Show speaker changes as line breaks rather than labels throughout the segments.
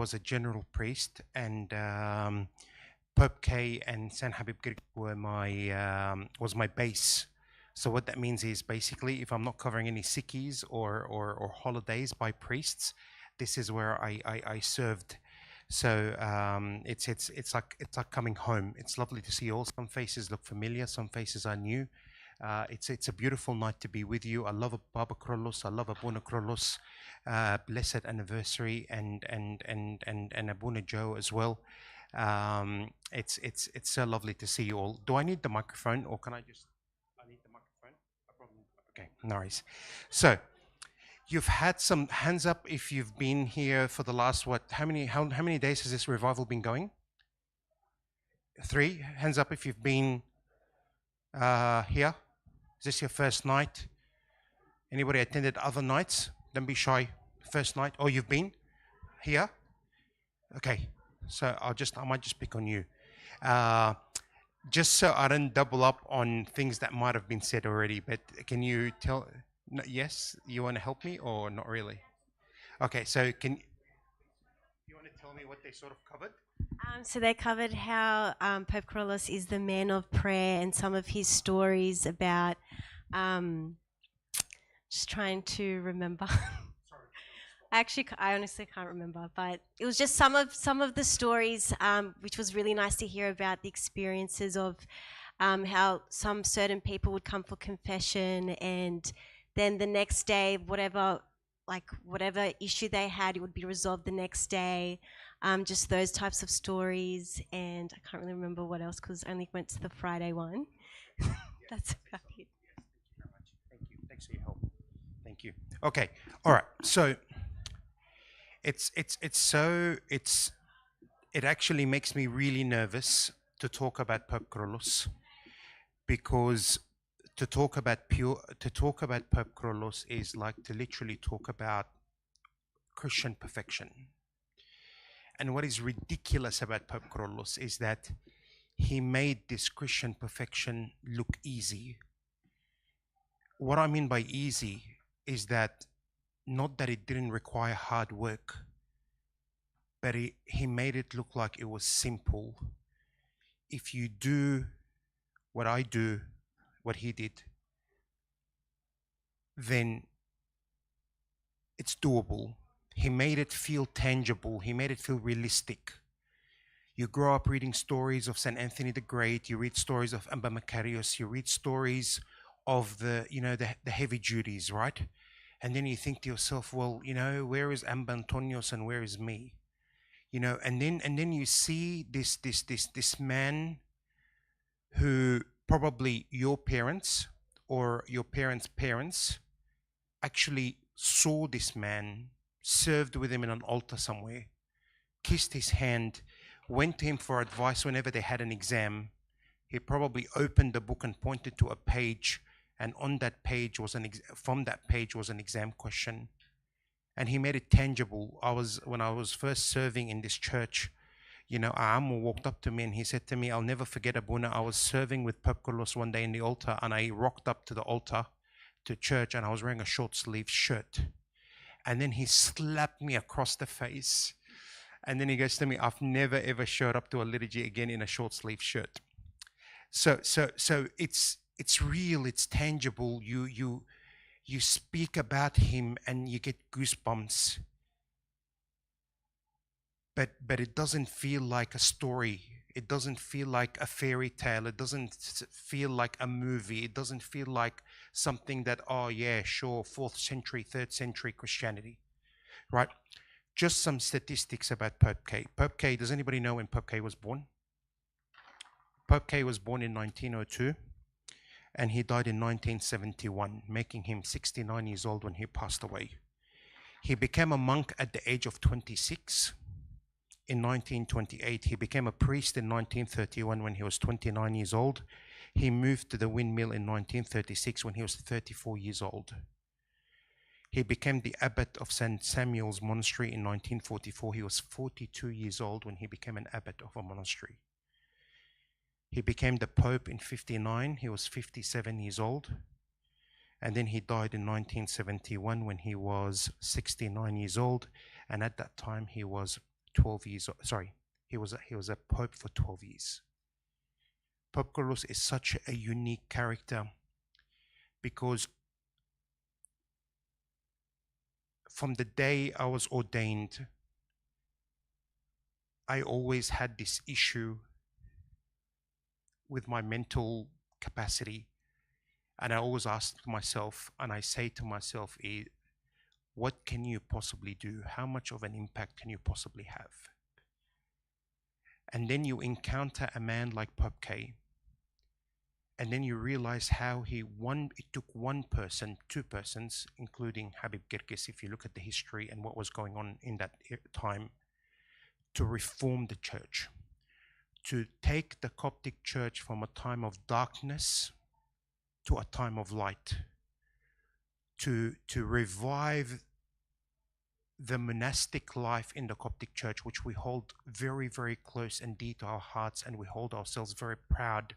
was a general priest, and Pope K and Saint Habib Girgis were was my base. So what that means is basically, if I'm not covering any sikis or holidays by priests, this is where I served. So it's like coming home. It's lovely to see all. Some faces look familiar, some faces are new. It's a beautiful night to be with you. I love Baba Kyrillos. I love Abuna Kyrillos. Blessed anniversary, and Abuna Joe as well. It's so lovely to see you all. Do I need the microphone, or can I just? I need the microphone. Okay, nice. So you've had some hands up if you've been here for the last how many days has this revival been going? 3 hands up if you've been here. Is this your first night? Anybody attended other nights? Don't be shy. First night. Oh, you've been here? Okay. So I might just pick on you. Just so I don't double up on things that might have been said already, but can you tell? No, yes, you want to help me or not really? Okay, so you want to tell me what they sort of covered?
So they covered how Pope Kyrillos is the man of prayer, and some of his stories about just trying to remember. I honestly can't remember, but it was just some of the stories, which was really nice to hear about the experiences of how some certain people would come for confession, and then the next day, whatever issue they had, it would be resolved the next day. Just those types of stories, and I can't really remember what else because I only went to the Friday one. That's about it.
Thank you. Thanks for your help. Thank you. Okay. All right. So it actually makes me really nervous to talk about Pope Kyrillos, because to talk about Pope Kyrillos is like to literally talk about Christian perfection. And what is ridiculous about Pope Kyrillos is that he made this Christian perfection look easy. What I mean by easy is that not that it didn't require hard work, but he made it look like it was simple. If you do what I do, what he did, then it's doable. He made it feel tangible. He made it feel realistic. You grow up reading stories of St. Anthony the Great. You read stories of Amba Macarius. You read stories of the heavy duties, right? And then you think to yourself, well, where is Amba Antonios and where is me? And then you see this man who probably your parents or your parents' parents actually saw this man, served with him in an altar somewhere, kissed his hand, went to him for advice whenever they had an exam. He probably opened the book and pointed to a page, and on that page was from that page was an exam question. And he made it tangible. When I was first serving in this church, Aamu walked up to me and he said to me, I'll never forget, Abuna, I was serving with Pope Kyrillos one day in the altar, and I rocked up to the altar to church, and I was wearing a short sleeve shirt. And then he slapped me across the face. And then he goes to me, I've never ever showed up to a liturgy again in a short sleeve shirt. So it's real, it's tangible. You speak about him and you get goosebumps. But it doesn't feel like a story. It doesn't feel like a fairy tale. It doesn't feel like a movie. It doesn't feel like something that, oh yeah, sure, 4th century, 3rd century Christianity, right? Just some statistics about Pope K. Pope K, does anybody know when Pope K was born? Pope K was born in 1902 and he died in 1971, making him 69 years old when he passed away. He became a monk at the age of 26. In 1928, he became a priest in 1931 when he was 29 years old. He moved to the Windmill in 1936 when he was 34 years old. He became the abbot of St. Samuel's Monastery in 1944. He was 42 years old when he became an abbot of a monastery. He became the Pope in 59. He was 57 years old. And then he died in 1971 when he was 69 years old. And at that time, he was 12 years. Sorry, he was a pope for 12 years. Pope Kyrillos is such a unique character because from the day I was ordained, I always had this issue with my mental capacity. And I always ask myself, and I say to myself, what can you possibly do? How much of an impact can you possibly have? And then you encounter a man like Pope K, and then you realize how it took one person, two persons, including Habib Girgis, if you look at the history and what was going on in that time, to reform the church, to take the Coptic church from a time of darkness to a time of light, to revive the monastic life in the Coptic church, which we hold very, very close and dear to our hearts, and we hold ourselves very proud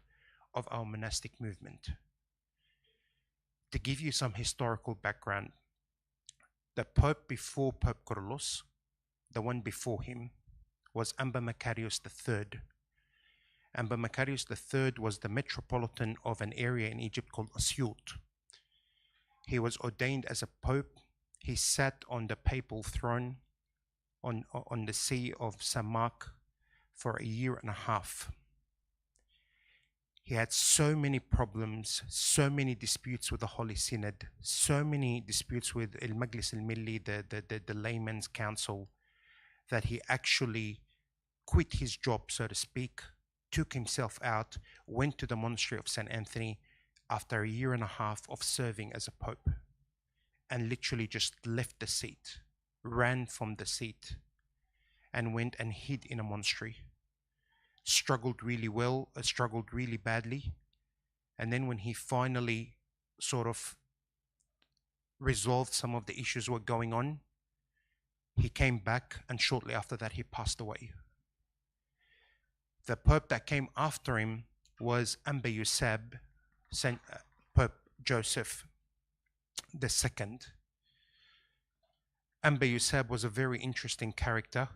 of our monastic movement. To give you some historical background, the Pope before Pope Kyrillos, the one before him, was Amba Macarius III. Amba Macarius III was the metropolitan of an area in Egypt called Asyut. He was ordained as a pope. He sat on the papal throne on the See of Samark for a year and a half. He had so many problems, so many disputes with the Holy Synod, so many disputes with El Majlis Al Milli, the layman's council, that he actually quit his job, so to speak, took himself out, went to the monastery of St. Anthony after a year and a half of serving as a pope, and literally just left the seat, ran from the seat, and went and hid in a monastery. Struggled really well, struggled really badly. And then when he finally sort of resolved some of the issues were going on, he came back, and shortly after that he passed away. The Pope that came after him was Amba Yusab, Pope Joseph II. Amba Yusab was a very interesting character.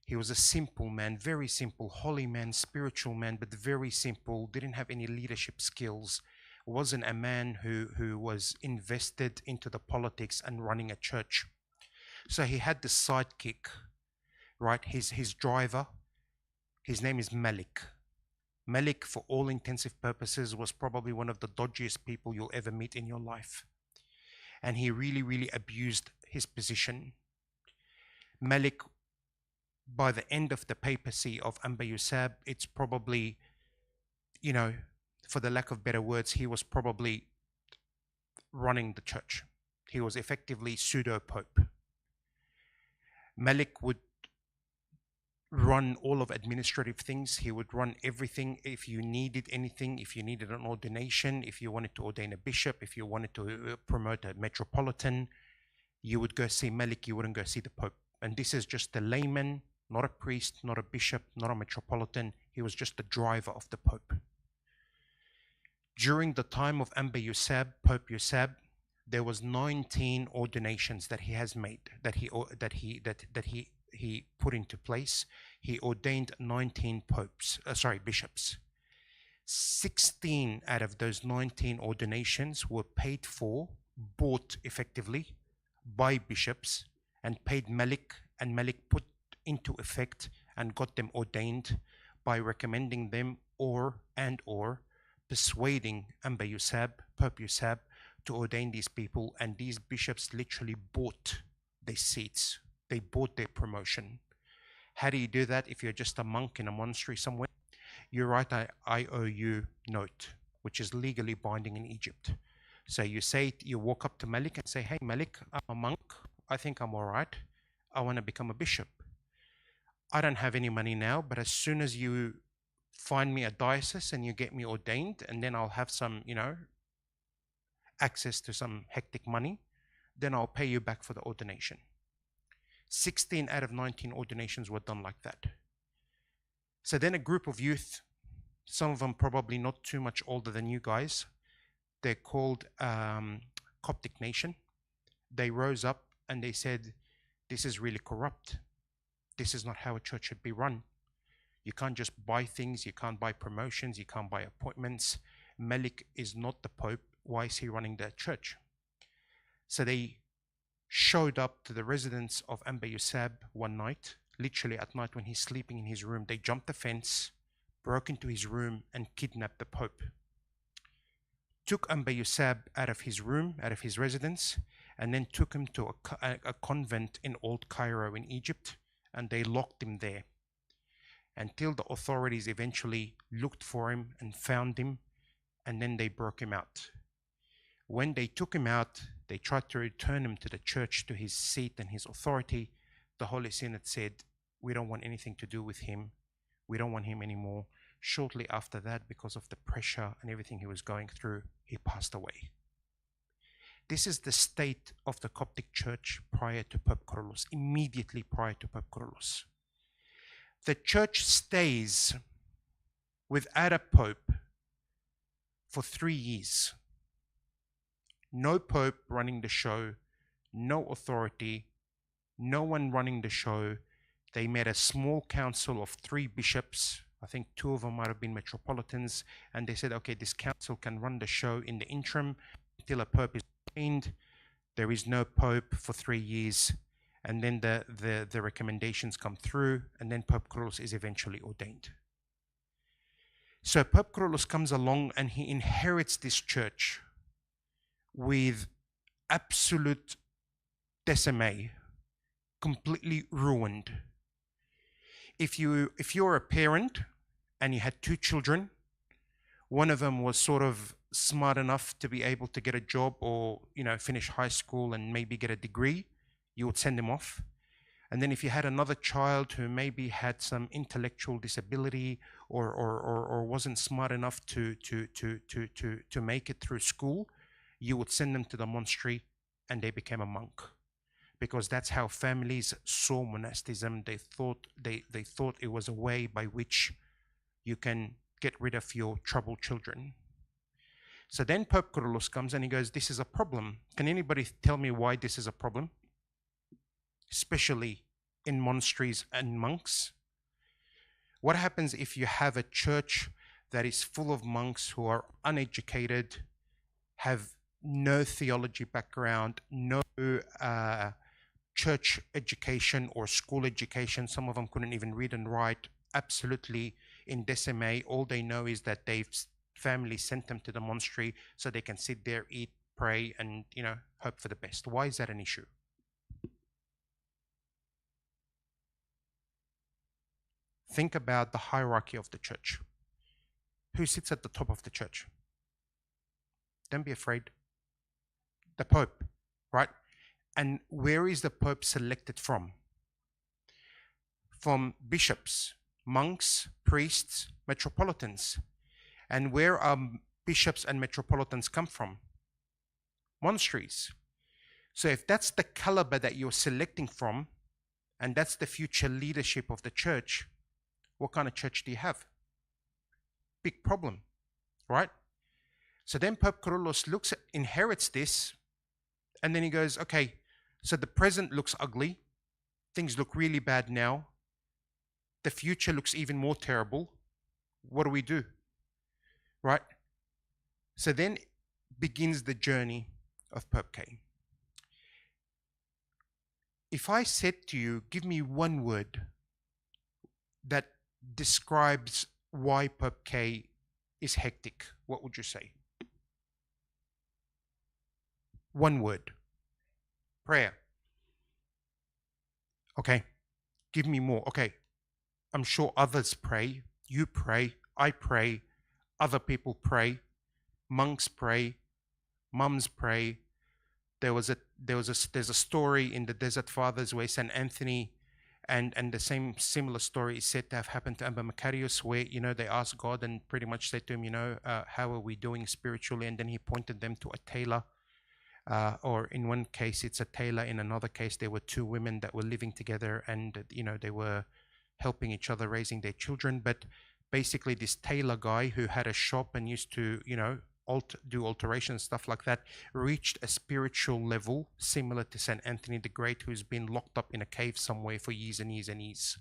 He was a simple man, very simple, holy man, spiritual man, but very simple, didn't have any leadership skills, wasn't a man who was invested into the politics and running a church. So he had the sidekick, right? His driver, his name is Malik. Malik, for all intensive purposes, was probably one of the dodgiest people you'll ever meet in your life. And he really, really abused his position. Malik, by the end of the papacy of Amba Yusab, it's probably, for the lack of better words, he was probably running the church. He was effectively pseudo-pope. Malik would run all of administrative things. He would run everything. If you needed anything, if you needed an ordination, if you wanted to ordain a bishop, if you wanted to promote a metropolitan, you would go see Malik, you wouldn't go see the Pope. And this is just a layman, not a priest, not a bishop, not a metropolitan. He was just the driver of the Pope. During the time of Amba Yusab, Pope Yusab, there was 19 ordinations that he has made, that he put into place. He ordained 19 bishops. 16 out of those 19 ordinations were paid for, bought effectively by bishops, and paid Malik, and Malik put into effect and got them ordained by recommending them or persuading Amba Yusab, Pope Yusab, to ordain these people. And these bishops literally bought their seats. They bought their promotion. How do you do that if you're just a monk in a monastery somewhere? You write an IOU note, which is legally binding in Egypt. So you walk up to Malik and say, hey Malik, I'm a monk. I think I'm all right. I want to become a bishop. I don't have any money now, but as soon as you find me a diocese and you get me ordained, and then I'll have some, access to some hectic money, then I'll pay you back for the ordination. 16 out of 19 ordinations were done like that. So then a group of youth, some of them probably not too much older than you guys, they're called Coptic Nation. They rose up and they said, this is really corrupt. This is not how a church should be run. You can't just buy things, you can't buy promotions, you can't buy appointments. Malik is not the Pope. Why is he running the church? So they showed up to the residence of Amba Yusab one night, literally at night when he's sleeping in his room. They jumped the fence, broke into his room, and kidnapped the Pope. Took Amba Yusab out of his room, out of his residence, and then took him to a convent in Old Cairo in Egypt, and they locked him there until the authorities eventually looked for him and found him, and then they broke him out. When they took him out, they tried to return him to the church, to his seat and his authority. The Holy Synod said, we don't want anything to do with him. We don't want him anymore. Shortly after that, because of the pressure and everything he was going through, he passed away. This is the state of the Coptic Church prior to Pope Kyrillos, immediately prior to Pope Kyrillos. The church stays without a pope for 3 years. No pope running the show, no authority, no one running the show. They made a small council of 3 bishops. I think 2 of them might have been metropolitans. And they said, okay, this council can run the show in the interim until a pope is ordained. There is no pope for 3 years. And then the recommendations come through, and then Pope Kyrillos is eventually ordained. So Pope Kyrillos comes along and he inherits this church with absolute decimate, completely ruined. If you're a parent and you had 2 children, one of them was sort of smart enough to be able to get a job or, finish high school and maybe get a degree, you would send them off. And then if you had another child who maybe had some intellectual disability or wasn't smart enough to make it through school, you would send them to the monastery and they became a monk. Because that's how families saw monasticism. They thought it was a way by which you can get rid of your troubled children. So then Pope Kyrillos comes and he goes, this is a problem. Can anybody tell me why this is a problem? Especially in monasteries and monks. What happens if you have a church that is full of monks who are uneducated, have no theology background, no church education or school education? Some of them couldn't even read and write, absolutely in decimate. All they know is that they've family sent them to the monastery so they can sit there, eat, pray, and hope for the best. Why is that an issue? Think about the hierarchy of the church. Who sits at the top of the church? Don't be afraid. The Pope, right? And where is the Pope selected from? From bishops, monks, priests, metropolitans. And where are bishops and metropolitans come from? Monasteries. So if that's the caliber that you're selecting from, and that's the future leadership of the church, what kind of church do you have? Big problem, right? So then Pope Kyrillos inherits this, and then he goes, okay, so the present looks ugly. Things look really bad now. The future looks even more terrible. What do we do? Right? So then begins the journey of Pope K. If I said to you, give me one word that describes why Pope K is hectic, what would you say? One word. Prayer. Okay. Give me more. Okay. I'm sure others pray. You pray. I pray. Other people pray. Monks pray. Mums pray. There's a story in the Desert Fathers where St. Anthony and the similar story is said to have happened to Amba Kyrillos, where they asked God and pretty much said to him, how are we doing spiritually? And then he pointed them to a tailor. Or in one case it's a tailor, in another case there were 2 women that were living together and they were helping each other raising their children. But basically this tailor guy who had a shop and used to do alterations, stuff like that, reached a spiritual level similar to St. Anthony the Great, who's been locked up in a cave somewhere for years and years and years.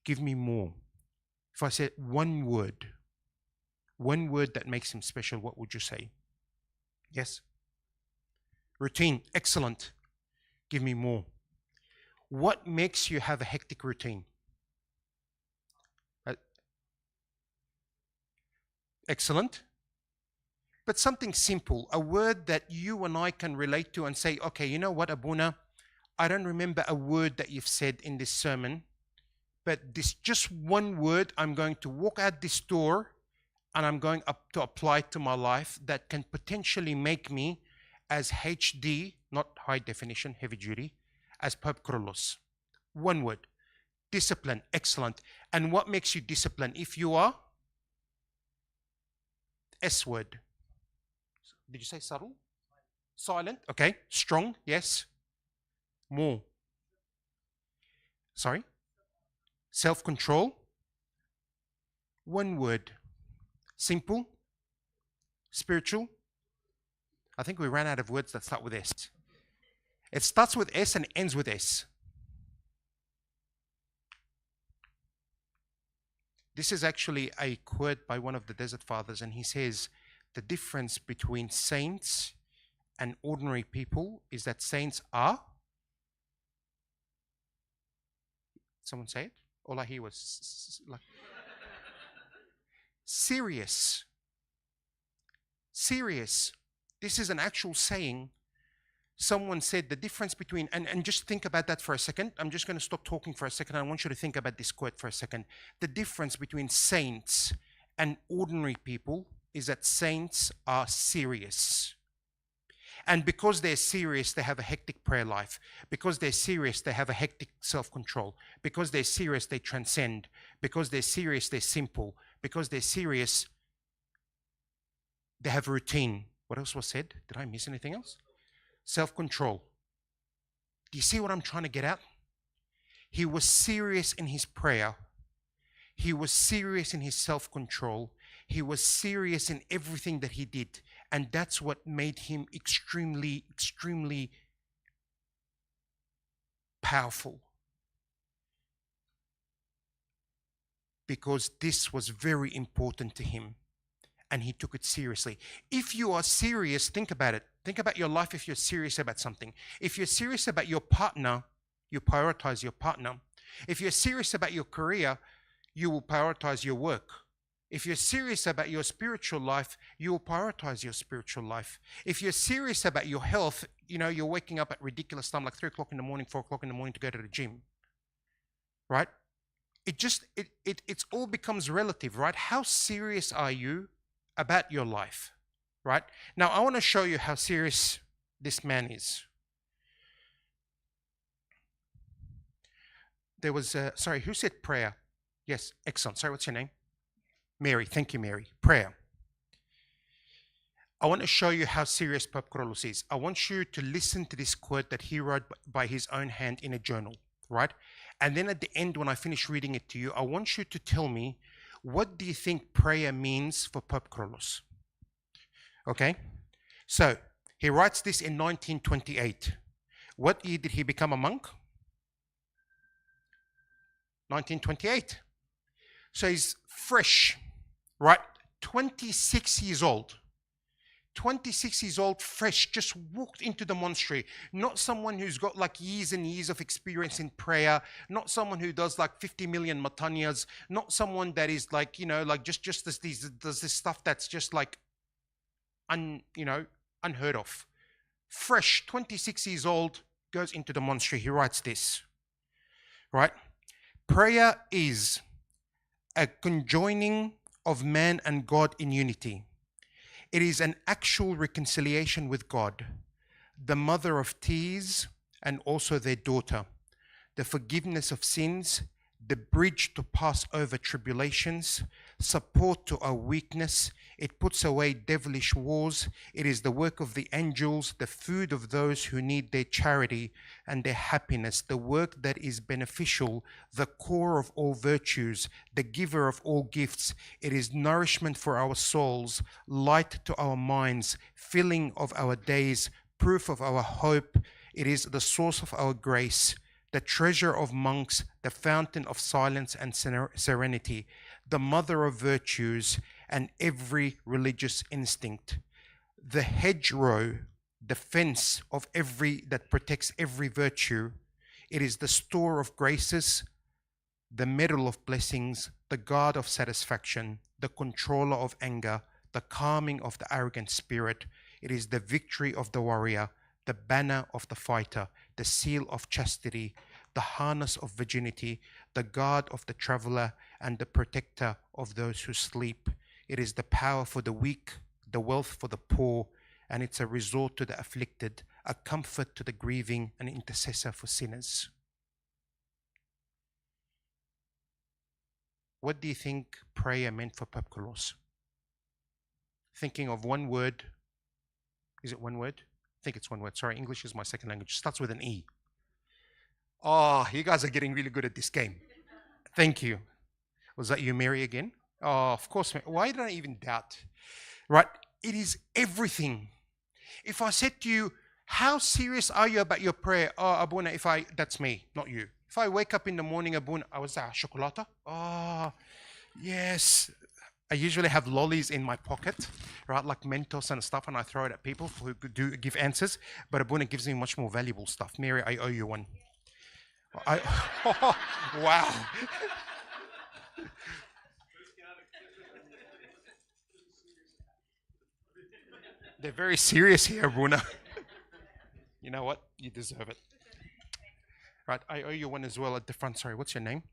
Give me more. If I said one word that makes him special, what would you say? Yes? Routine, excellent. Give me more. What makes you have a hectic routine? Excellent. But something simple, a word that you and I can relate to and say, okay, you know what, Abuna, I don't remember a word that you've said in this sermon, but this just one word, I'm going to walk out this door and I'm going up to apply it to my life that can potentially make me as HD, not high definition, heavy duty, as Pope Kyrillos. One word. Discipline, excellent. And what makes you disciplined? If you are S word. Did you say subtle? Silent, okay. Strong, yes. More. Sorry? Self-control. One word. Simple. Spiritual. I think we ran out of words that start with S. It starts with S and ends with S. This is actually a quote by one of the Desert Fathers, and he says, the difference between saints and ordinary people is that saints are, someone say it? All I hear was like, serious. Serious. This is an actual saying. Someone said the difference between, and just think about that for a second. I'm just going to stop talking for a second. I want you to think about this quote for a second. The difference between saints and ordinary people is that saints are serious. And because they're serious, they have a hectic prayer life. Because they're serious, they have a hectic self-control. Because they're serious, they transcend. Because they're serious, they're simple. Because they're serious, they have routine. What else was said? Did I miss anything else? Self-control. Do you see what I'm trying to get at? He was serious in his prayer. He was serious in his self-control. He was serious in everything that he did. And that's what made him extremely, extremely powerful. Because this was very important to him. And he took it seriously. If you are serious, think about it. Think about your life if you're serious about something. If you're serious about your partner, you prioritize your partner. If you're serious about your career, you will prioritize your work. If you're serious about your spiritual life, you will prioritize your spiritual life. If you're serious about your health, you know, you're waking up at ridiculous time, like 3 o'clock in the morning, 4 o'clock in the morning to go to the gym, right? It's all becomes relative, right? How serious are you about your life, right? Now, I want to show you how serious this man is. There was, sorry, who said prayer? Yes, excellent. Sorry, what's your name? Mary. Thank you, Mary. Prayer. I want to show you how serious Pope Kyrillos is. I want you to listen to this quote that he wrote by his own hand in a journal, right? And then at the end, when I finish reading it to you, I want you to tell me, what do you think prayer means for Pope Kyrillos? Okay? So, he writes this in 1928. What year did he become a monk? 1928. So he's fresh, right? 26 years old. 26 years old, fresh, just walked into the monastery. Not someone who's got like years and years of experience in prayer. Not someone who does like 50 million matanyas. Not someone that is like, you know, like just does this stuff that's just like, unheard of. Fresh, 26 years old, goes into the monastery. He writes this, right? Prayer is a conjoining of man and God in unity. It is an actual reconciliation with God, the mother of tears and also their daughter, the forgiveness of sins, the bridge to pass over tribulations, support to our weakness. It puts away devilish wars. It is the work of the angels, the food of those who need their charity and their happiness, the work that is beneficial, the core of all virtues, the giver of all gifts. It is nourishment for our souls, light to our minds, filling of our days, proof of our hope. It is the source of our grace, the treasure of monks, the fountain of silence and serenity, the mother of virtues and every religious instinct, the hedgerow, the fence of that protects every virtue. It is the store of graces, the medal of blessings, the guard of satisfaction, the controller of anger, the calming of the arrogant spirit. It is the victory of the warrior, the banner of the fighter, the seal of chastity, the harness of virginity, the guard of the traveler, and the protector of those who sleep. It is the power for the weak, the wealth for the poor, and it's a resort to the afflicted, a comfort to the grieving, an intercessor for sinners. What do you think prayer meant for Pope Kyrillos? Thinking of one word. Is it one word? I think it's one word. Sorry, English is my second language. It starts with an E. Oh, you guys are getting really good at this game. Thank you. Was that you, Mary, again? Oh, of course. Why did I even doubt? Right? It is everything. If I said to you, how serious are you about your prayer? Oh, Abuna, that's me, not you. If I wake up in the morning, Abuna, I was chocolate. Oh, yes. I usually have lollies in my pocket, right, like Mentos and stuff, and I throw it at people who do give answers. But Abuna gives me much more valuable stuff. Mary, I owe you one. Wow. They're very serious here, Abuna. You know what? You deserve it. Right, I owe you one as well at the front. Sorry, what's your name?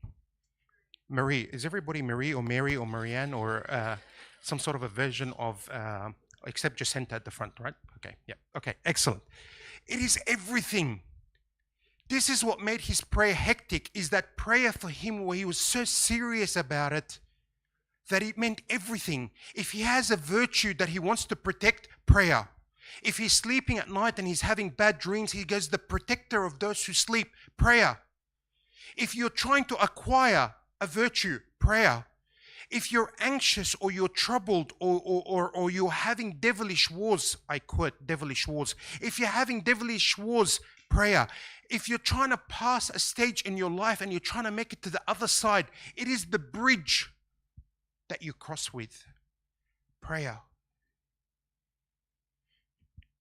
Marie. Is everybody Marie or Mary or Marianne or some sort of a version of, except Jacinta at the front, right? Okay, yeah, okay, excellent. It is everything. This is what made his prayer hectic, is that prayer for him where he was so serious about it that it meant everything. If he has a virtue that he wants to protect, prayer. If he's sleeping at night and he's having bad dreams, he goes, the protector of those who sleep, prayer. If you're trying to acquire a virtue, prayer. If you're anxious or you're troubled or you're having devilish wars, I quote, devilish wars. If you're having devilish wars, prayer. If you're trying to pass a stage in your life and you're trying to make it to the other side, it is the bridge that you cross with, prayer.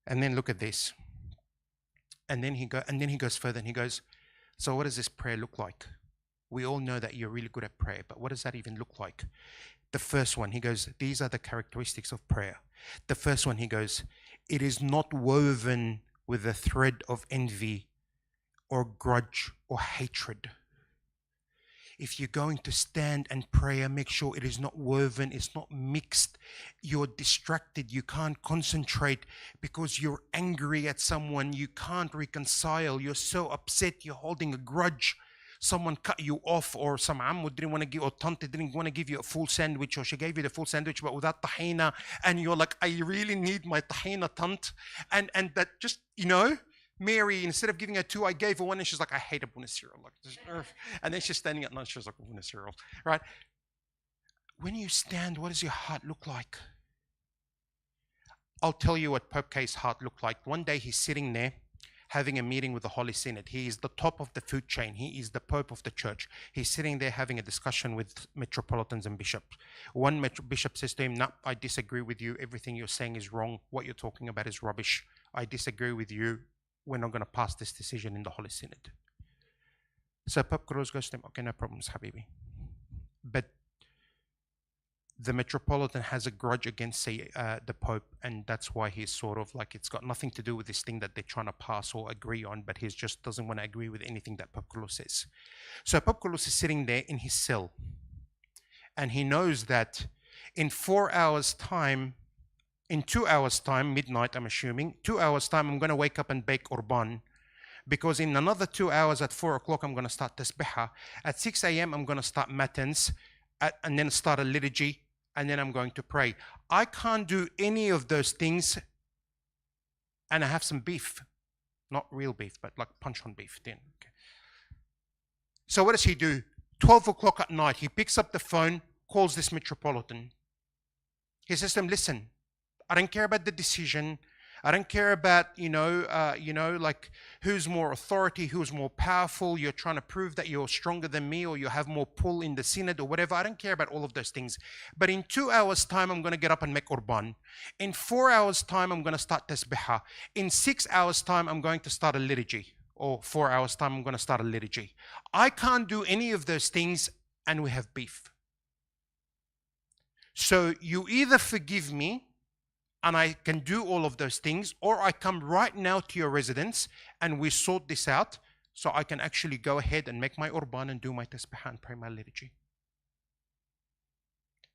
And then look at this. And then he goes further and he goes, so what does this prayer look like? We all know that you're really good at prayer, but what does that even look like? The first one, he goes, these are the characteristics of prayer. The first one, he goes, it is not woven with a thread of envy or grudge or hatred. If you're going to stand and pray, make sure it is not woven, it's not mixed. You're distracted, you can't concentrate because you're angry at someone, you can't reconcile, you're so upset, you're holding a grudge. Someone cut you off, or some ammu didn't want to give, or tante didn't want to give you a full sandwich, or she gave you the full sandwich but without tahina, and you're like, I really need my tahina, tant. And that just, Mary, instead of giving her two, I gave her one, and she's like, I hate Abuna cereal. Like, and then she's standing at lunch, she's like, Abuna cereal, right? When you stand, what does your heart look like? I'll tell you what Pope K's heart looked like. One day he's sitting there, having a meeting with the Holy Synod. He is the top of the food chain. He is the Pope of the Church. He's sitting there having a discussion with metropolitans and bishops. One bishop says to him, no, I disagree with you. Everything you're saying is wrong. What you're talking about is rubbish. I disagree with you. We're not going to pass this decision in the Holy Synod. So Pope Kyrillos goes to him, okay, no problems, Habibi. But the metropolitan has a grudge against, say, the Pope, and that's why he's sort of like, it's got nothing to do with this thing that they're trying to pass or agree on, but he just doesn't want to agree with anything that Pope Kyrillos says. So Pope Kyrillos is sitting there in his cell, and he knows that in 4 hours' time, in 2 hours' time, midnight I'm assuming, 2 hours' time I'm going to wake up and bake Urban, because in another 2 hours at 4 o'clock I'm going to start Tasbiha. At 6 a.m. I'm going to start Matins. and then start a liturgy, and then I'm going to pray. I can't do any of those things and I have some beef. Not real beef, but like punch on beef then. Okay. So what does he do? 12 o'clock at night, he picks up the phone, calls this metropolitan. He says to him, listen, I don't care about the decision. I don't care about, like who's more authority, who's more powerful. You're trying to prove that you're stronger than me, or you have more pull in the synod or whatever. I don't care about all of those things. But in 2 hours' time, I'm going to get up and make Urban. In 4 hours' time, I'm going to start Tasbihah. In 6 hours' time, I'm going to start a liturgy. Or 4 hours' time, I'm going to start a liturgy. I can't do any of those things, and we have beef. So you either forgive me, and I can do all of those things, or I come right now to your residence and we sort this out so I can actually go ahead and make my Urban and do my Tasbihah and pray my liturgy.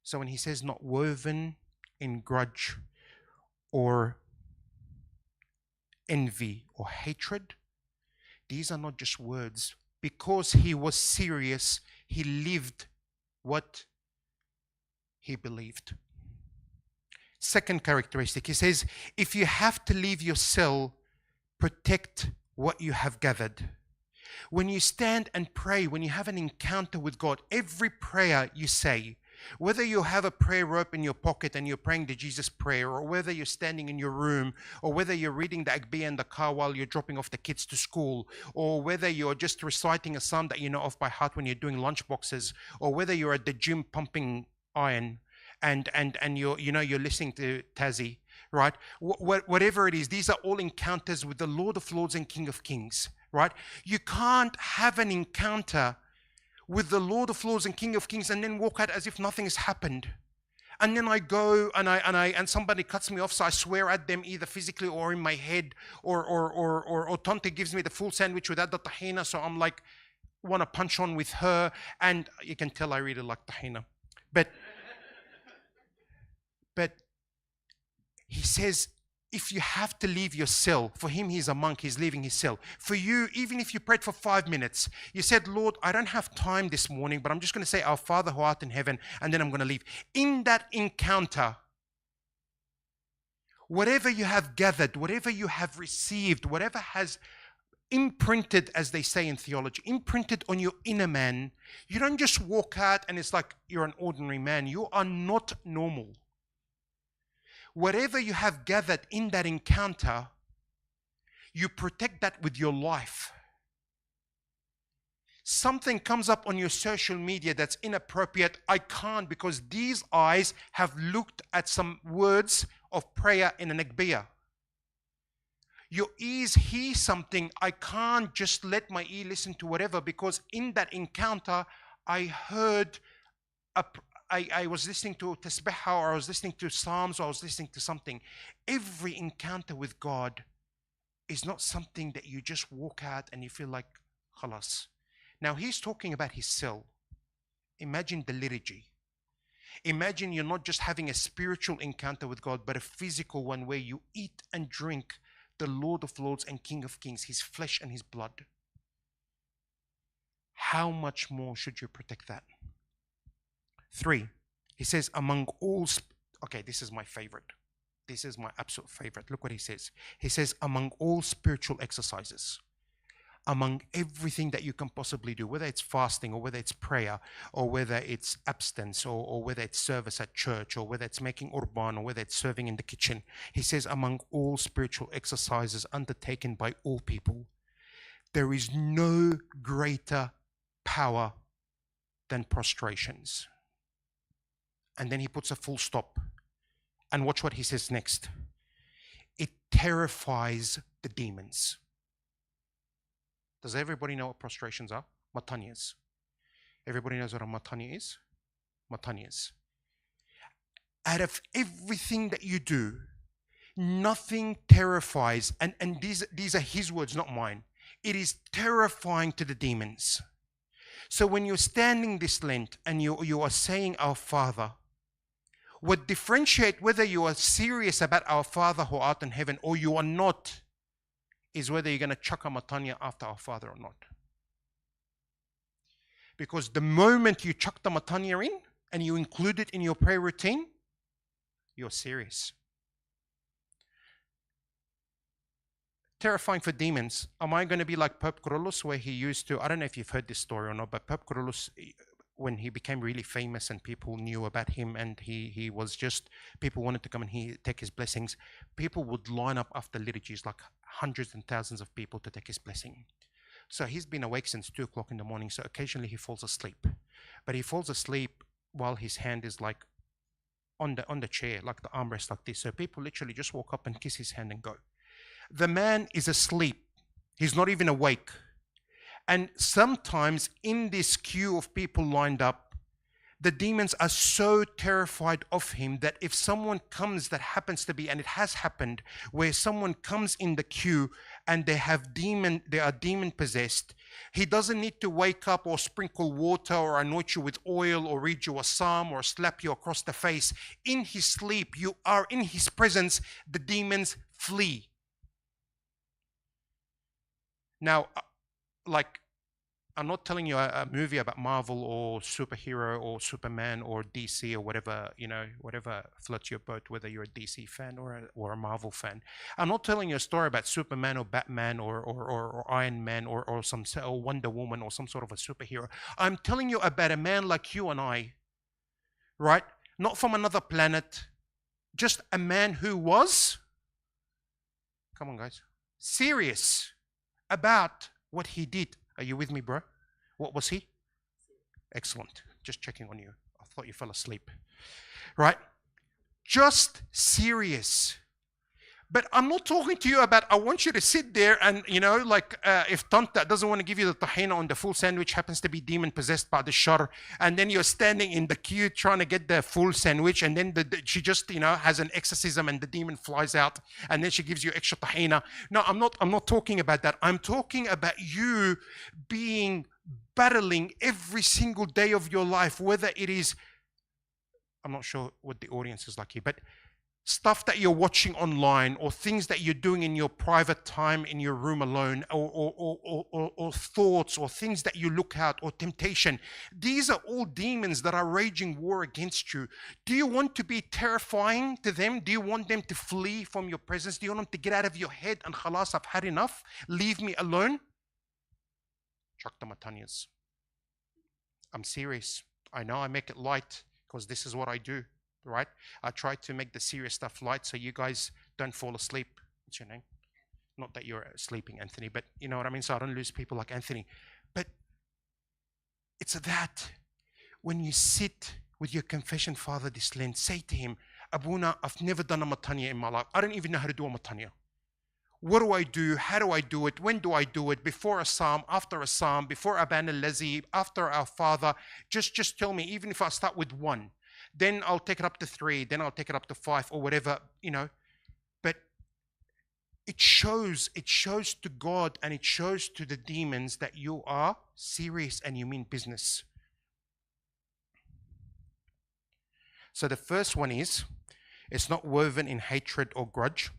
So when he says not woven in grudge or envy or hatred, these are not just words. Because he was serious, he lived what he believed. Second characteristic, he says, if you have to leave your cell, protect what you have gathered. When you stand and pray, when you have an encounter with God, every prayer you say, whether you have a prayer rope in your pocket and you're praying the Jesus prayer, or whether you're standing in your room, or whether you're reading the Agbiya in the car while you're dropping off the kids to school, or whether you're just reciting a psalm that you know off by heart when you're doing lunch boxes, or whether you're at the gym pumping iron, and you're listening to Tazi, right? Whatever it is, these are all encounters with the Lord of Lords and King of Kings, right? You can't have an encounter with the Lord of Lords and King of Kings and then walk out as if nothing has happened. And then I go and somebody cuts me off, so I swear at them either physically or in my head, or Tonte gives me the full sandwich without the tahina, so I'm like, want to punch on with her, and you can tell I really like tahina. But he says, if you have to leave your cell, for him, he's a monk, he's leaving his cell. For you, even if you prayed for 5 minutes, you said, Lord, I don't have time this morning, but I'm just going to say, Our Father who art in heaven, and then I'm going to leave. In that encounter, whatever you have gathered, whatever you have received, whatever has imprinted, as they say in theology, imprinted on your inner man, you don't just walk out and it's like you're an ordinary man. You are not normal. Whatever you have gathered in that encounter, you protect that with your life. Something comes up on your social media that's inappropriate, I can't, because these eyes have looked at some words of prayer in an Agbiya. Your ears hear something, I can't just let my ear listen to whatever, because in that encounter, I heard I was listening to Tasbihah, or I was listening to Psalms, or I was listening to something. Every encounter with God is not something that you just walk out and you feel like, khalas. Now he's talking about his cell. Imagine the liturgy. Imagine you're not just having a spiritual encounter with God, but a physical one where you eat and drink the Lord of Lords and King of Kings, his flesh and his blood. How much more should you protect that? 3, he says, among all, okay, this is my favorite. This is my absolute favorite. Look what he says. He says, among all spiritual exercises, among everything that you can possibly do, whether it's fasting, or whether it's prayer, or whether it's abstinence, or whether it's service at church, or whether it's making Urban, or whether it's serving in the kitchen. He says, among all spiritual exercises undertaken by all people, there is no greater power than prostrations. And then he puts a full stop. And watch what he says next. It terrifies the demons. Does everybody know what prostrations are? Matanyas. Everybody knows what a matanya is? Matanyas. Out of everything that you do, nothing terrifies, and these are his words, not mine. It is terrifying to the demons. So when you're standing this Lent and you are saying Our Father, what differentiates whether you are serious about Our Father who art in heaven or you are not is whether you're going to chuck a matanya after Our Father or not. Because the moment you chuck the matanya in, and you include it in your prayer routine, you're serious. Terrifying for demons. Am I going to be like Pope Kyrillos, where he used to, I don't know if you've heard this story or not, but Pope Kyrillos, when he became really famous and people knew about him, and he was just, people wanted to come and take his blessings, people would line up after liturgies, like hundreds and thousands of people to take his blessing. So he's been awake since 2 o'clock in the morning, so occasionally he falls asleep. But he falls asleep while his hand is like on the chair, like the armrest like this. So people literally just walk up and kiss his hand and go. The man is asleep. He's not even awake. And sometimes in this queue of people lined up, the demons are so terrified of him that if someone comes that happens to be, and it has happened, where someone comes in the queue and they are demon possessed, he doesn't need to wake up or sprinkle water or anoint you with oil or read you a psalm or slap you across the face. In his sleep, you are in his presence, the demons flee. Now, like, I'm not telling you a movie about Marvel or superhero or Superman or DC or whatever, whatever floats your boat, whether you're a DC fan or a Marvel fan. I'm not telling you a story about Superman or Batman or Iron Man or Wonder Woman or some sort of a superhero. I'm telling you about a man like you and I, right? Not from another planet, just a man who was, come on guys, serious about what he did. Are you with me, bro? What was he? Excellent. Just checking on you. I thought you fell asleep. Right? Just serious. But I'm not talking to you about, I want you to sit there and, if Tanta doesn't want to give you the tahina on the full sandwich, happens to be demon possessed by the shar, and then you're standing in the queue trying to get the full sandwich, and then she just, has an exorcism and the demon flies out, and then she gives you extra tahina. No, I'm not talking about that. I'm talking about you battling every single day of your life, whether it is, I'm not sure what the audience is like here, but stuff that you're watching online or things that you're doing in your private time in your room alone, or thoughts or things that you look at, or temptation. These are all demons that are raging war against you. Do you want to be terrifying to them? Do you want them to flee from your presence? Do you want them to get out of your head and khalas, I've had enough, leave me alone? Chuck the matanyas. I'm serious. I know I make it light because this is what I do. Right? I try to make the serious stuff light so you guys don't fall asleep. What's your name? Not that you're sleeping, Anthony, but you know what I mean? So I don't lose people like Anthony. But it's that when you sit with your confession father this Lent, say to him, Abuna, I've never done a matanya in my life. I don't even know how to do a matanya. What do I do? How do I do it? When do I do it? Before a psalm, after a psalm, before Aban al-Lazi, after our Father? Just tell me, even if I start with 1. Then I'll take it up to 3, then I'll take it up to 5 or whatever, But it shows to God and it shows to the demons that you are serious and you mean business. So the first one is, it's not woven in hatred or grudge.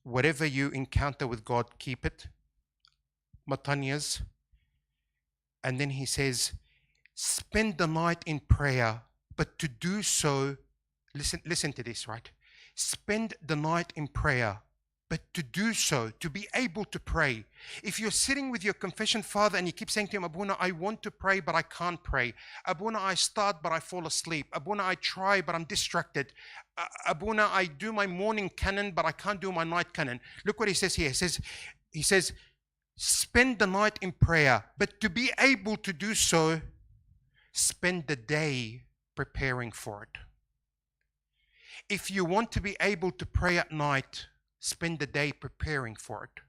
Whatever you encounter with God, keep it. Matanyas. And then he says, spend the night in prayer. But to do so, listen to this, right? Spend the night in prayer, but to do so, to be able to pray. If you're sitting with your confession father and you keep saying to him, Abuna, I want to pray, but I can't pray. Abuna, I start, but I fall asleep. Abuna, I try, but I'm distracted. Abuna, I do my morning canon, but I can't do my night canon. Look what he says here. He says, spend the night in prayer, but to be able to do so, spend the day preparing for it. If you want to be able to pray at night, spend the day preparing for it.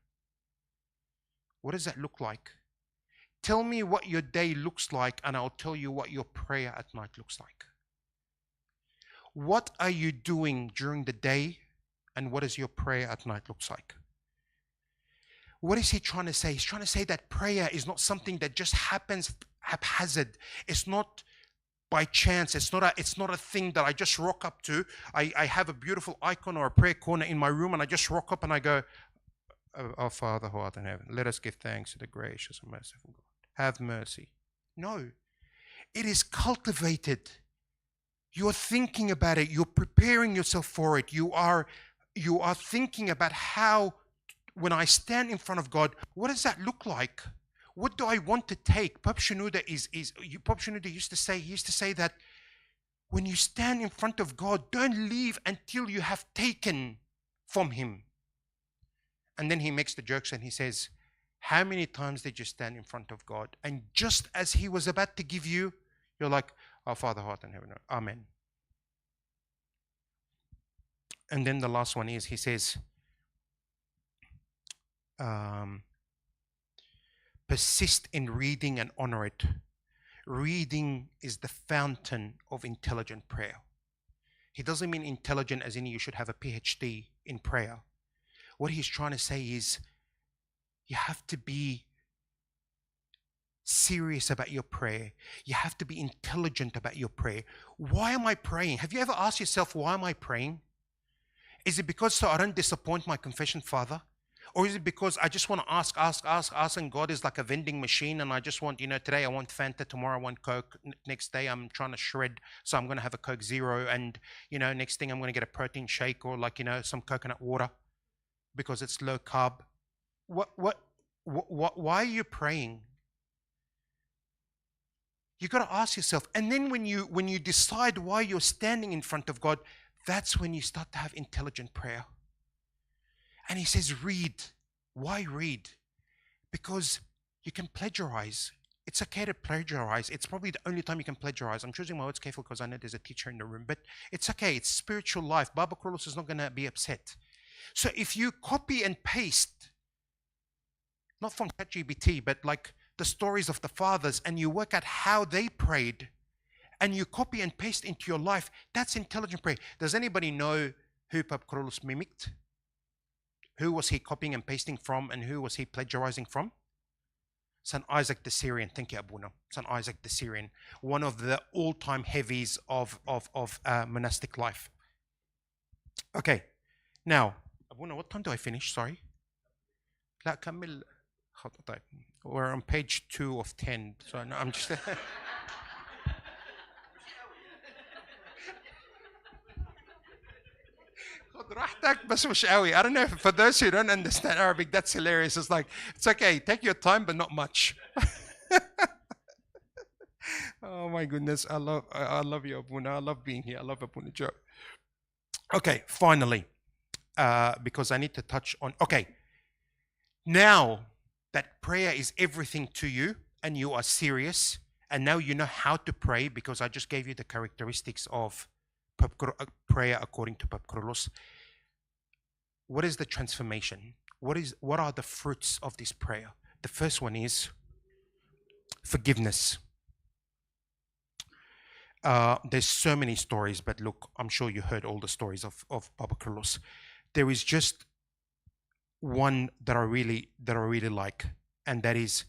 What does that look like? Tell me what your day looks like and I'll tell you what your prayer at night looks like. What are you doing during the day and what does your prayer at night looks like? What is he trying to say? He's trying to say that prayer is not something that just happens haphazard. It's not by chance. It's not a thing that I just rock up to. I have a beautiful icon or a prayer corner in my room and I just rock up and I go, Our Father who art in heaven, let us give thanks to the gracious and merciful God. Have mercy. No. It is cultivated. You're thinking about it. You're preparing yourself for it. You are thinking about how, when I stand in front of God, what does that look like? What do I want to take? Pope Shenouda Pope Shenouda used to say that when you stand in front of God, don't leave until you have taken from him. And then he makes the jokes and he says, how many times did you stand in front of God? And just as he was about to give you, you're like, our Father who art in heaven, amen. And then the last one is, he says, persist in reading and honor it. Reading is the fountain of intelligent prayer. He doesn't mean intelligent as in you should have a PhD in prayer. What he's trying to say is, you have to be serious about your prayer. You have to be intelligent about your prayer. Why am I praying? Have you ever asked yourself, why am I praying? Is it because so I don't disappoint my confession father? Or is it because I just want to ask, and God is like a vending machine, and I just want, today I want Fanta, tomorrow I want Coke, next day I'm trying to shred, so I'm going to have a Coke Zero, and, next thing I'm going to get a protein shake or some coconut water because it's low carb. Why are you praying? You got to ask yourself. And then when you decide why you're standing in front of God, that's when you start to have intelligent prayer. And he says, read. Why read? Because you can plagiarize. It's okay to plagiarize. It's probably the only time you can plagiarize. I'm choosing my words carefully because I know there's a teacher in the room, but it's okay. It's spiritual life. Baba Kyrillos is not going to be upset. So if you copy and paste, not from ChatGPT, but like the stories of the fathers, and you work out how they prayed, and you copy and paste into your life, that's intelligent prayer. Does anybody know who Pope Kyrillos mimicked? Who was he copying and pasting from, and who was he plagiarizing from? St. Isaac the Syrian. Thank you, Abuna. St. Isaac the Syrian, one of the all-time heavies of monastic life. Okay, now, Abuna, what time do I finish? Sorry. لا كمل. طيب. We're on page 2 of 10, so no, I'm just... خد راحتك بس مش قوي. I don't know, for those who don't understand Arabic, that's hilarious. It's like, it's okay, take your time, but not much. Oh my goodness, I love you, Abuna. I love being here. I love Abuna Joe. Okay, finally, because I need to touch on, okay, now that prayer is everything to you and you are serious, and now you know how to pray because I just gave you the characteristics of prayer according to Pope Kyrillos. What is the transformation? What are the fruits of this prayer? The first one is forgiveness. There's so many stories, but look, I'm sure you heard all the stories of Baba Kyrillos. There is just one that I really like, and that is,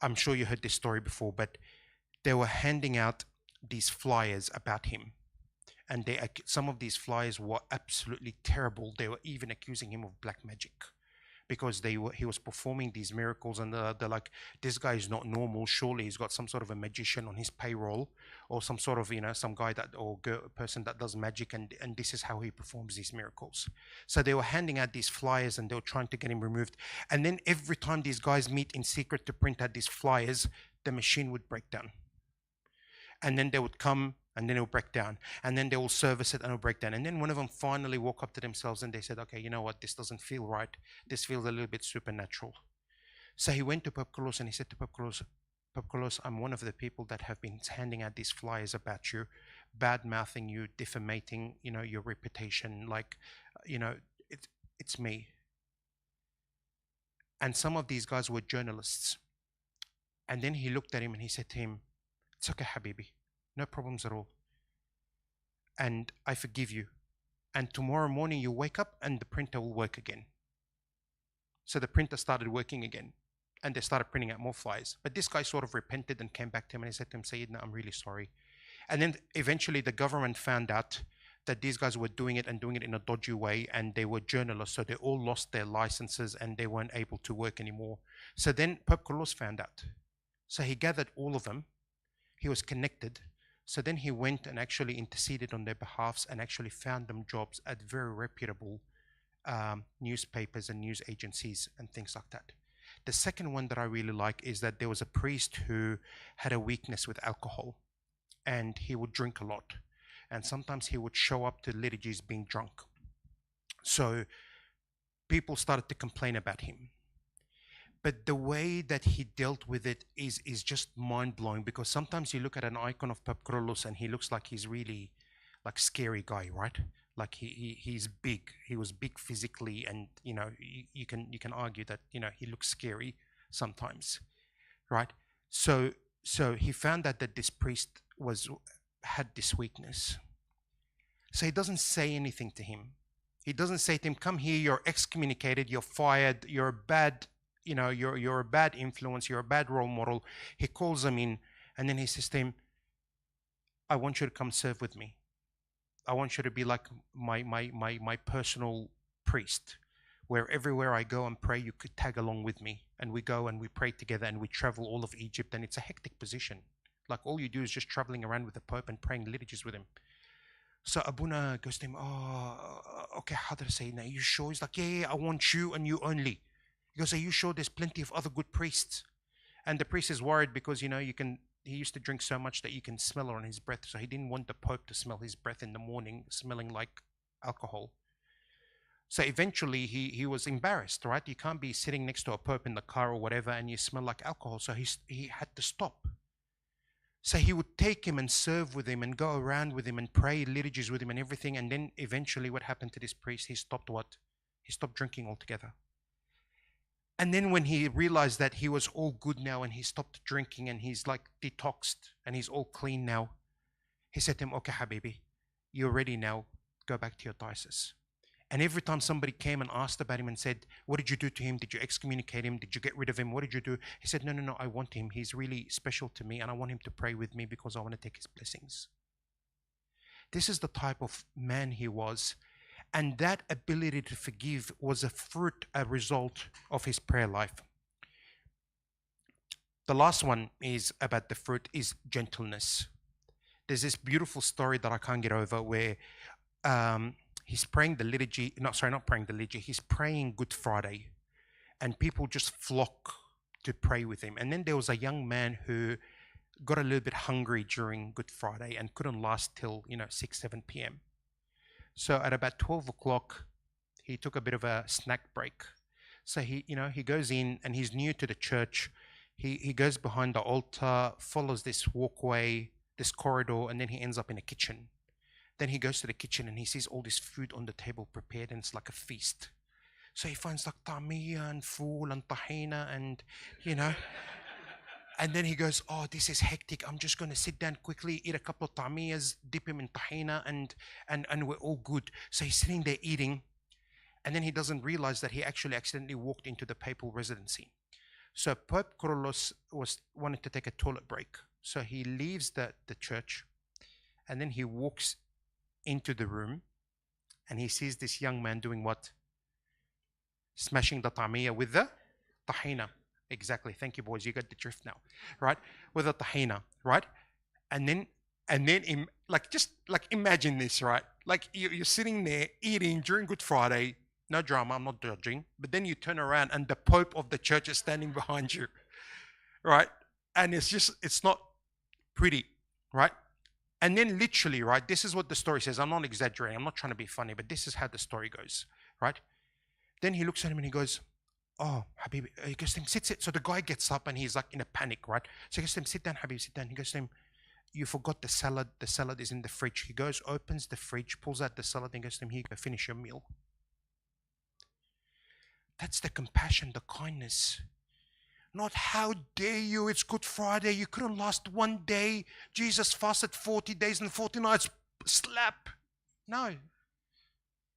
I'm sure you heard this story before, but they were handing out these flyers about him, and some of these flyers were absolutely terrible. They were even accusing him of black magic because he was performing these miracles, and they're like, this guy is not normal. Surely he's got some sort of a magician on his payroll, or some sort of, some guy person that does magic, and this is how he performs these miracles. So they were handing out these flyers, and they were trying to get him removed. And then every time these guys meet in secret to print out these flyers, the machine would break down. And then they would come, and then it will break down, and then they will service it and it will break down. And then one of them finally woke up to themselves and they said, okay, you know what, this doesn't feel right. This feels a little bit supernatural. So he went to Pope Kyrillos and he said to Pope Kyrillos, I'm one of the people that have been handing out these flyers about you, bad-mouthing you, defamating, your reputation, like, it's me. And some of these guys were journalists. And then he looked at him and he said to him, it's okay, Habibi. No problems at all. And I forgive you. And tomorrow morning you wake up and the printer will work again. So the printer started working again. And they started printing out more flyers. But this guy sort of repented and came back to him and he said to him, Sayyidina, I'm really sorry. And then eventually the government found out that these guys were doing it in a dodgy way, and they were journalists, so they all lost their licenses and they weren't able to work anymore. So then Pope Kyrillos found out. So he gathered all of them. He was connected. So then he went and actually interceded on their behalfs and actually found them jobs at very reputable newspapers and news agencies and things like that. The second one that I really like is that there was a priest who had a weakness with alcohol, and he would drink a lot. And sometimes he would show up to liturgies being drunk. So people started to complain about him. But the way that he dealt with it is just mind-blowing, because sometimes you look at an icon of Pope Kyrillos and he looks like he's really like scary guy, right? Like he's big. He was big physically, and you can argue that he looks scary sometimes, right? So he found out that this priest had this weakness. So he doesn't say anything to him. He doesn't say to him, "Come here, you're excommunicated, you're fired, you're a bad, you're a bad influence, you're a bad role model." He calls him in, and then he says to him, "I want you to come serve with me. I want you to be like my personal priest, where everywhere I go and pray, you could tag along with me. And we go and we pray together and we travel all of Egypt." And it's a hectic position. Like all you do is just traveling around with the Pope and praying liturgies with him. So Abuna goes to him, "Oh, okay, how did I say? Now, you sure?" He's like, yeah, I want you and you only. He goes, "Are you sure? There's plenty of other good priests." And the priest is worried because, he used to drink so much that you can smell it on his breath. So he didn't want the Pope to smell his breath in the morning, smelling like alcohol. So eventually he was embarrassed, right? You can't be sitting next to a Pope in the car or whatever and you smell like alcohol. So he had to stop. So he would take him and serve with him and go around with him and pray liturgies with him and everything. And then eventually what happened to this priest? He stopped what? He stopped drinking altogether. And then when he realized that he was all good now and he stopped drinking and he's like detoxed and he's all clean now, he said to him, "Okay, Habibi, you're ready now. Go back to your diocese." And every time somebody came and asked about him and said, "What did you do to him? Did you excommunicate him? Did you get rid of him? What did you do?" He said, No, I want him. He's really special to me and I want him to pray with me because I want to take his blessings." This is the type of man he was. And that ability to forgive was a result of his prayer life. The last one is about the fruit is gentleness. There's this beautiful story that I can't get over where he's praying the liturgy, not praying the liturgy, he's praying Good Friday, and people just flock to pray with him. And then there was a young man who got a little bit hungry during Good Friday and couldn't last till 6, 7 p.m. So at about 12 o'clock, he took a bit of a snack break. So he goes in and he's new to the church. He goes behind the altar, follows this walkway, this corridor, and then he ends up in a kitchen. Then he goes to the kitchen and he sees all this food on the table prepared, and it's like a feast. So he finds like tamia and fool and tahina and, and then he goes, "Oh, this is hectic. I'm just going to sit down quickly, eat a couple of tamiyas, dip him in tahina, and we're all good." So he's sitting there eating, and then he doesn't realize that he actually accidentally walked into the papal residency. So Pope Kyrillos wanted to take a toilet break. So he leaves the church, and then he walks into the room, and he sees this young man doing what? Smashing the tamiya with the tahina. Exactly. Thank you, boys. You got the drift now, right? With a tahina, right? And then, just imagine this, right? Like you're sitting there eating during Good Friday. No drama. I'm not judging. But then you turn around and the Pope of the church is standing behind you, right? And it's not pretty, right? And then literally, right? This is what the story says. I'm not exaggerating. I'm not trying to be funny, but this is how the story goes, right? Then he looks at him and he goes, "Oh, Habib," he goes to him, sit. So the guy gets up and he's like in a panic, right? So he goes to him, "Sit down, Habib, sit down." He goes to him, "You forgot the salad. The salad is in the fridge." He goes, opens the fridge, pulls out the salad, and goes to him, "Here, go finish your meal." That's the compassion, the kindness. Not, "How dare you, it's Good Friday, you couldn't last one day. Jesus fasted 40 days and 40 nights. Slap." No.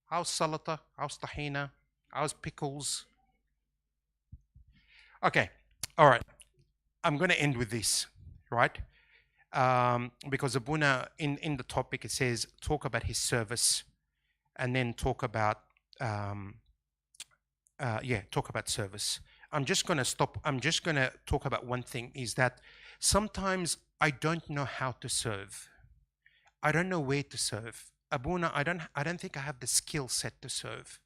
How's salata? How's tahina? How's pickles? Okay, all right. I'm going to end with this, right? Because Abuna, in the topic, it says, talk about his service, and then talk about, talk about service. I'm just going to stop. I'm just going to talk about one thing, is that sometimes I don't know how to serve. I don't know where to serve. Abuna, I don't think I have the skill set to serve.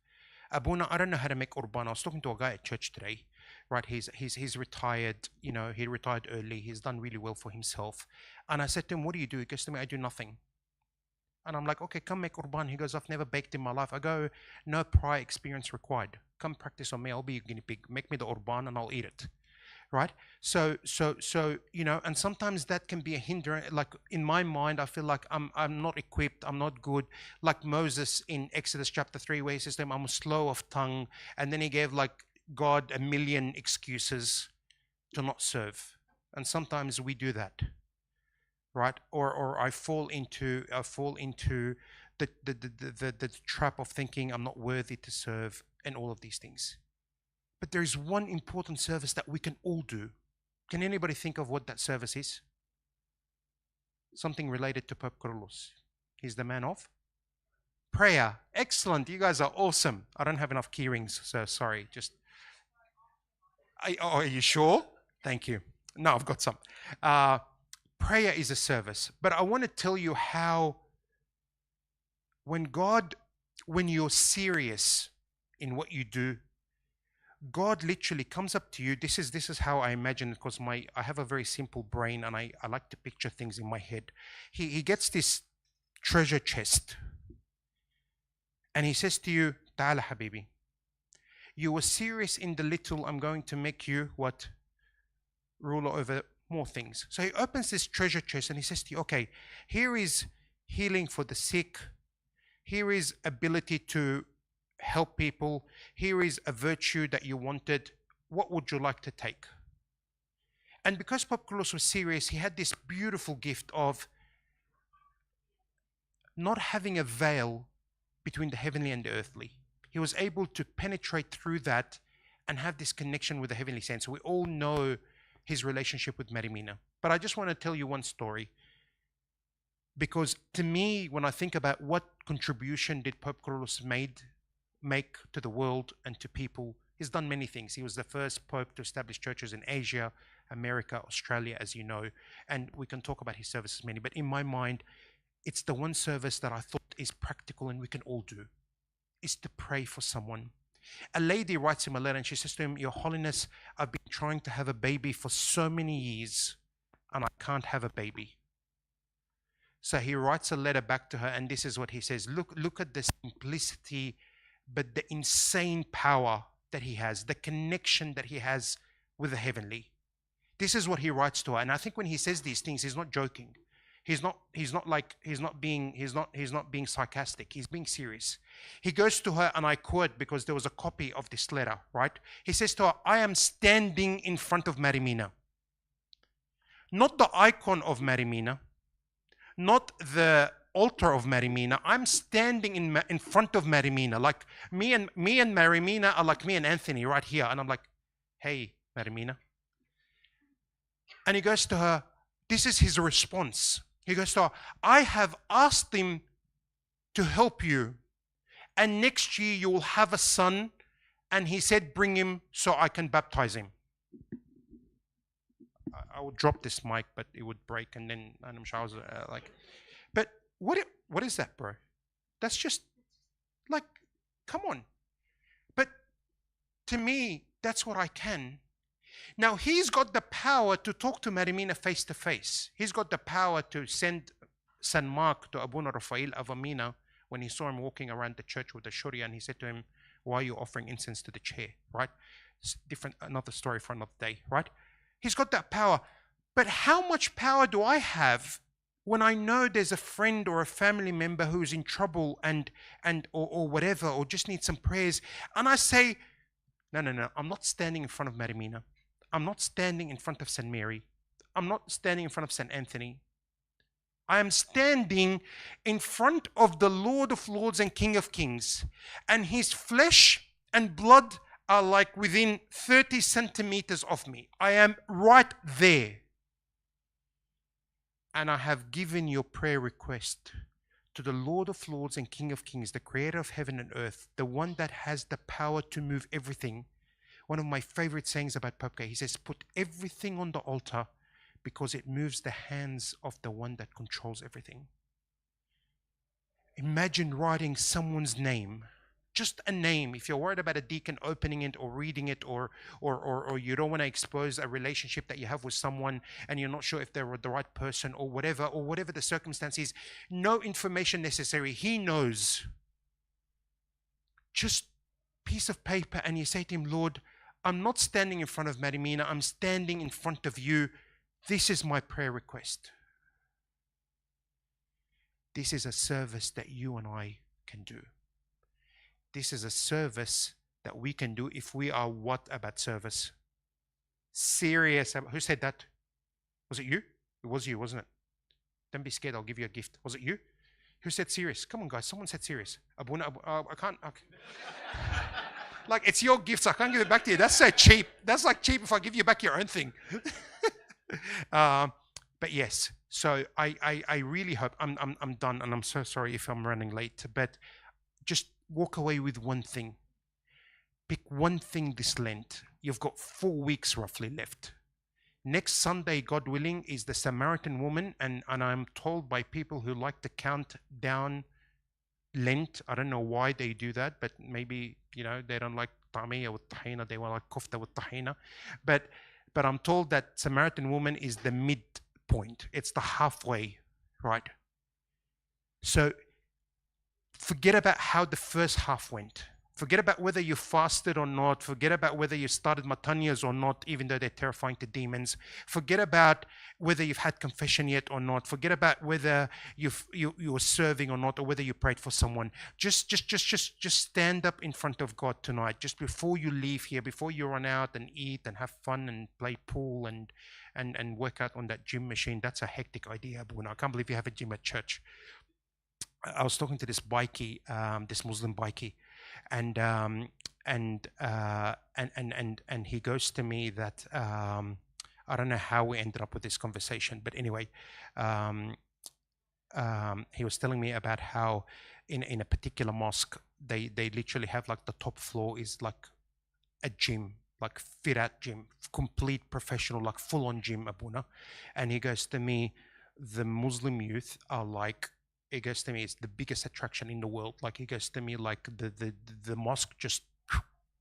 Abuna, I don't know how to make urban. I was talking to a guy at church today, right? He's retired. He retired early. He's done really well for himself. And I said to him, "What do you do?" He goes to me, "I do nothing." And I'm like, "Okay, come make urban." He goes, "I've never baked in my life." I go, "No prior experience required. Come practice on me. I'll be your guinea pig. Make me the urban and I'll eat it." Right. So and sometimes that can be a hindrance. Like in my mind, I feel like I'm not equipped, I'm not good. Like Moses in Exodus chapter 3, where he says to him, "I'm slow of tongue," and then he gave like God a million excuses to not serve. And sometimes we do that, right? Or I fall into the trap of thinking I'm not worthy to serve and all of these things. But there is one important service that we can all do. Can anybody think of what that service is? Something related to Pope Kyrillos. He's the man of prayer. Excellent. You guys are awesome. I don't have enough key rings, so sorry. Are you sure? Thank you. No, I've got some. Prayer is a service. But I want to tell you how when you're serious in what you do, God literally comes up to you. This is how I imagine it, because I have a very simple brain and I like to picture things in my head. He gets this treasure chest and he says to you, "Ta'ala habibi. You were serious in the little, I'm going to make you what? Ruler over more things." So he opens this treasure chest and he says to you, "Okay, here is healing for the sick. Here is ability to help people. Here is a virtue that you wanted. What would you like to take?" And because Pope Kyrillos was serious, he had this beautiful gift of not having a veil between the heavenly and the earthly. He was able to penetrate through that and have this connection with the heavenly sense. We all know his relationship with Marimina. But I just want to tell you one story. Because to me, when I think about what contribution did Pope Kyrillos make to the world and to people, he's done many things. He was the first pope to establish churches in Asia, America, Australia, as you know, and we can talk about his services many, but in my mind, it's the one service that I thought is practical and we can all do, is to pray for someone. A lady writes him a letter and she says to him, "Your Holiness, I've been trying to have a baby for so many years and I can't have a baby." So he writes a letter back to her, and this is what he says. Look at the simplicity, but the insane power that he has, the connection that he has with the heavenly. This is what he writes to her. And I think when he says these things, he's not joking. He's not being sarcastic. He's being serious. He goes to her, and I quote because there was a copy of this letter, right? He says to her, "I am standing in front of Marimina. Not the icon of Marimina, not the altar of Marimina. I'm standing in front of Marimina. Like me and Marimina are like me and Anthony right here." And I'm like, "Hey, Marimina." And he goes to her, this is his response. He goes to her, "I have asked him to help you. And next year you will have a son. And he said, bring him so I can baptize him." I would drop this mic, but it would break, and then I'm sure I was like, but what is that, bro? That's just like, come on. But to me, that's what I can. Now, he's got the power to talk to Marimina face to face. He's got the power to send San Mark to Abuna Rafael Avamina when he saw him walking around the church with the Sharia, and he said to him, "Why are you offering incense to the chair?" Right? It's different, another story for another day, right? He's got that power. But how much power do I have when I know there's a friend or a family member who's in trouble or whatever, or just needs some prayers, and I say, no, I'm not standing in front of Marimina. I'm not standing in front of St. Mary. I'm not standing in front of St. Anthony. I am standing in front of the Lord of Lords and King of Kings, and his flesh and blood are like within 30 centimeters of me. I am right there. And I have given your prayer request to the Lord of Lords and King of Kings, the creator of heaven and earth, the one that has the power to move everything. One of my favorite sayings about Pope Gay, he says, put everything on the altar because it moves the hands of the one that controls everything. Imagine writing someone's name, just a name. If you're worried about a deacon opening it or reading it, or you don't want to expose a relationship that you have with someone and you're not sure if they're the right person or whatever the circumstance is, no information necessary. He knows. Just piece of paper, and you say to him, Lord, I'm not standing in front of Marimina, I'm standing in front of you. This is my prayer request. This is a service that you and I can do. This is a service that we can do if we are what about service? Serious about, who said that? Was it you? It was you, wasn't it? Don't be scared, I'll give you a gift. Was it you? Who said serious? Come on, guys, someone said serious. Abuna, I can't. Okay. Like, it's your gifts, I can't give it back to you. That's so cheap. That's like cheap if I give you back your own thing. But yes, so I really hope, I'm done, and I'm so sorry if I'm running late, but just walk away with one thing. Pick one thing this Lent. You've got 4 weeks roughly left. Next Sunday, God willing, is the Samaritan woman, and I'm told by people who like to count down Lent, I don't know why they do that, but maybe, they don't like tamia with tahina, they want like kofta with tahina. But I'm told that Samaritan woman is the midpoint. It's the halfway, right? So forget about how the first half went. Forget about whether you fasted or not. Forget about whether you started matanyas or not, even though they're terrifying to demons. Forget about whether you've had confession yet or not. Forget about whether you were serving or not, or whether you prayed for someone. Just stand up in front of God tonight. Just before you leave here, before you run out and eat and have fun and play pool and work out on that gym machine. That's a hectic idea, Abuna. I can't believe you have a gym at church. I was talking to this bikie, this Muslim bikie, and he goes to me that I don't know how we ended up with this conversation, but anyway, he was telling me about how in a particular mosque they literally have like the top floor is like a gym, like fit out gym, complete professional, like full on gym, Abuna. And he goes to me, the Muslim youth are like, he goes to me, it's the biggest attraction in the world. Like, he goes to me, like the mosque just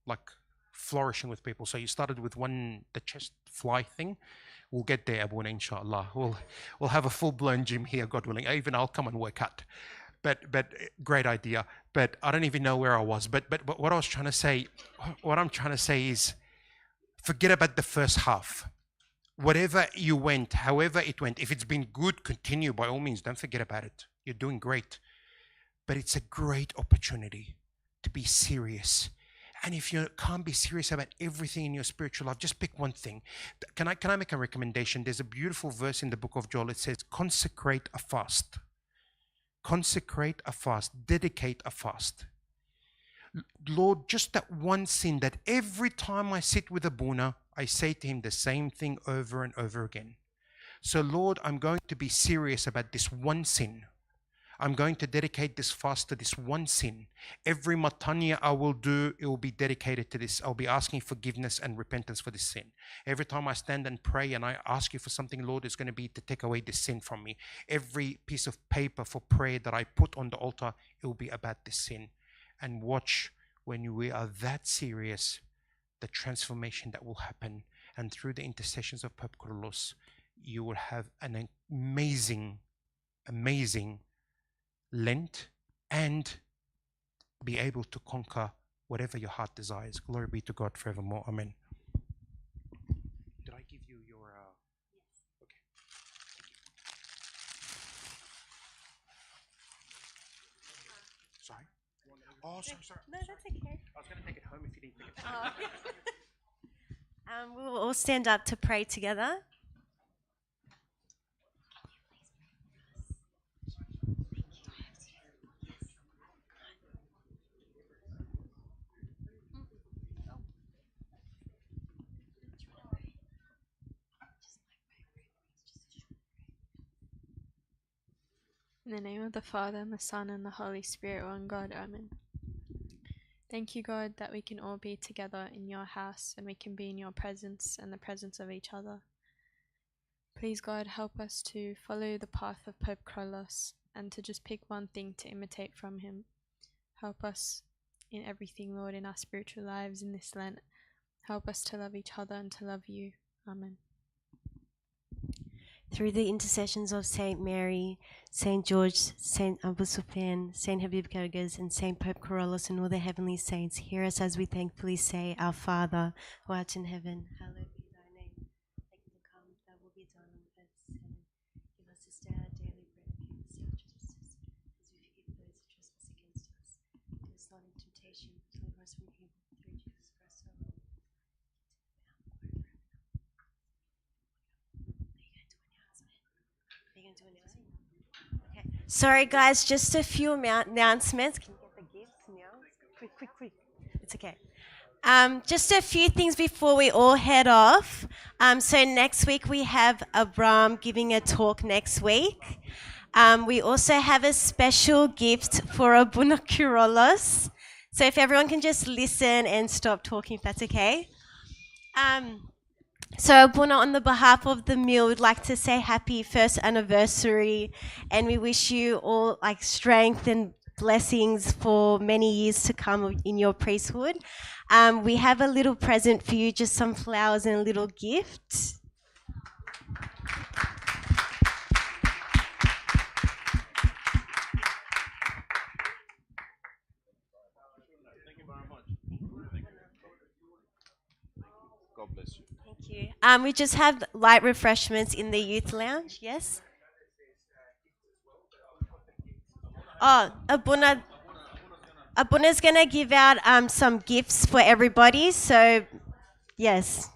like flourishing with people. So you started with the chest fly thing. We'll get there, Abuna, inshallah. We'll have a full-blown gym here, God willing. Even I'll come and work out. But great idea. But I don't even know where I was. But what I'm trying to say is, forget about the first half. Whatever you went, however it went, if it's been good, continue by all means. Don't forget about it. You're doing great. But it's a great opportunity to be serious. And if you can't be serious about everything in your spiritual life, just pick one thing. Can I make a recommendation? There's a beautiful verse in the book of Joel. It says, consecrate a fast. Consecrate a fast. Dedicate a fast. Lord, just that one sin that every time I sit with Abuna, I say to him the same thing over and over again. So Lord, I'm going to be serious about this one sin. I'm going to dedicate this fast to this one sin. Every matanya I will do, it will be dedicated to this. I'll be asking forgiveness and repentance for this sin. Every time I stand and pray and I ask you for something, Lord, it's going to be to take away this sin from me. Every piece of paper for prayer that I put on the altar, it will be about this sin. And watch, when we are that serious, the transformation that will happen. And through the intercessions of Pope Kyrillos, you will have an amazing Lent and be able to conquer whatever your heart desires. Glory be to God forevermore. Amen. Did I give you your... Yes. Okay. Sorry? Oh, sorry.
No, that's okay.
I was going to take it home if you didn't take it home.
We'll all stand up to pray together.
In the name of the Father, and the Son, and the Holy Spirit, one God. Amen. Thank you, God, that we can all be together in your house and we can be in your presence and the presence of each other. Please, God, help us to follow the path of Pope Kyrillos and to just pick one thing to imitate from him. Help us in everything, Lord, in our spiritual lives in this Lent. Help us to love each other and to love you. Amen.
Through the intercessions of Saint Mary, Saint George, Saint Abu Sufyan, Saint Habib Girgis, and Saint Pope Kyrillos, and all the heavenly saints, hear us as we thankfully say, Our Father, who art in heaven, hallowed be thy name. Thy kingdom come, thy will be done on earth as in heaven. Give us this day our daily bread, and forgive us our trespasses, as we forgive those who trespass against us. Lead us not into temptation, but deliver us from evil. Through Jesus Christ our Lord. Okay. Sorry, guys, just a few announcements. Can you get the gifts now? Quick. It's okay. Just a few things before we all head off. So next week we have Abram giving a talk next week. We also have a special gift for Abuna Kyrillos. So if everyone can just listen and stop talking, if that's okay. So Abuna, on the behalf of the meal, we'd like to say happy first anniversary, and we wish you all like strength and blessings for many years to come in your priesthood. We have a little present for you, just some flowers and a little gift.
Thank you very much. God bless you.
Thank you. We just have light refreshments in the youth lounge. Yes. Oh, Abuna's gonna give out some gifts for everybody. So, yes.